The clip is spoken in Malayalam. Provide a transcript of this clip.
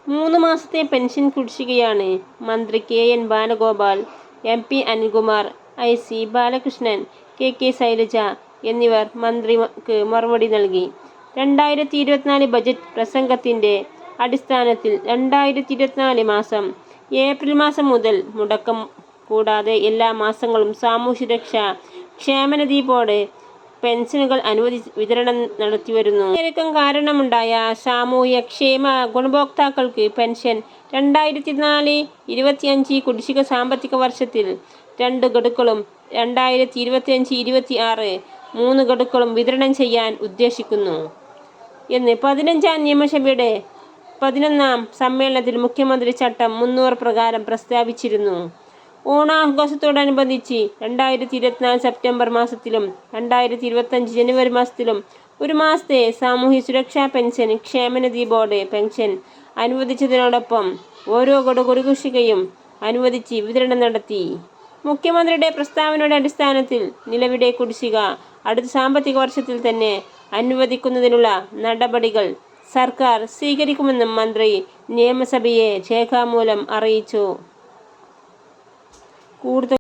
3 മാസത്തെ പെൻഷൻ കുടിശ്ശികയാണ് മന്ത്രി KN Balagopal, MP Anilkumar, IC Balakrishnan, KK Shailaja എന്നിവർ മന്ത്രിക്ക് മറുപടി നൽകി. 2024 ബജറ്റ് പ്രസംഗത്തിന്റെ അടിസ്ഥാനത്തിൽ 2024 മാസം ഏപ്രിൽ മാസം മുതൽ മുടക്കം കൂടാതെ എല്ലാ മാസങ്ങളും സാമൂഹ്യസുരക്ഷാ ക്ഷേമനിധി ബോർഡ് പെൻഷനുകൾ വിതരണം നടത്തിവരുന്നു. വിലക്കയറ്റം കാരണമുണ്ടായ സാമൂഹ്യക്ഷേമ ഗുണഭോക്താക്കൾക്ക് പെൻഷൻ 2024-25 കുടിശ്ശിക സാമ്പത്തിക വർഷത്തിൽ 2 ഗഡുക്കളും 2025-26 3 ഗഡുക്കളും വിതരണം ചെയ്യാൻ ഉദ്ദേശിക്കുന്നു എന്ന് 15ാം നിയമസഭയുടെ 11ാം സമ്മേളനത്തിൽ മുഖ്യമന്ത്രി ചട്ടം 300 പ്രകാരം പ്രസ്താവിച്ചിരുന്നു. ഓണാഘോഷത്തോടനുബന്ധിച്ച് 2024 സെപ്റ്റംബർ മാസത്തിലും 2025 ജനുവരി മാസത്തിലും 1 മാസത്തെ സാമൂഹ്യ സുരക്ഷാ പെൻഷൻ ക്ഷേമനിധി ബോർഡ് പെൻഷൻ അനുവദിച്ചതിനോടൊപ്പം ഓരോ ഗഡു കുടിശ്ശികയും അനുവദിച്ച് വിതരണം നടത്തി. മുഖ്യമന്ത്രിയുടെ പ്രസ്താവനയുടെ അടിസ്ഥാനത്തിൽ നിലവിലെ കുടിശ്ശിക അടുത്ത സാമ്പത്തിക വർഷത്തിൽ തന്നെ അനുവദിക്കുന്നതിനുള്ള നടപടികൾ സർക്കാർ സ്വീകരിക്കുമെന്നും മന്ത്രി നിയമസഭയെ രേഖാമൂലം അറിയിച്ചു. കൂടുതൽ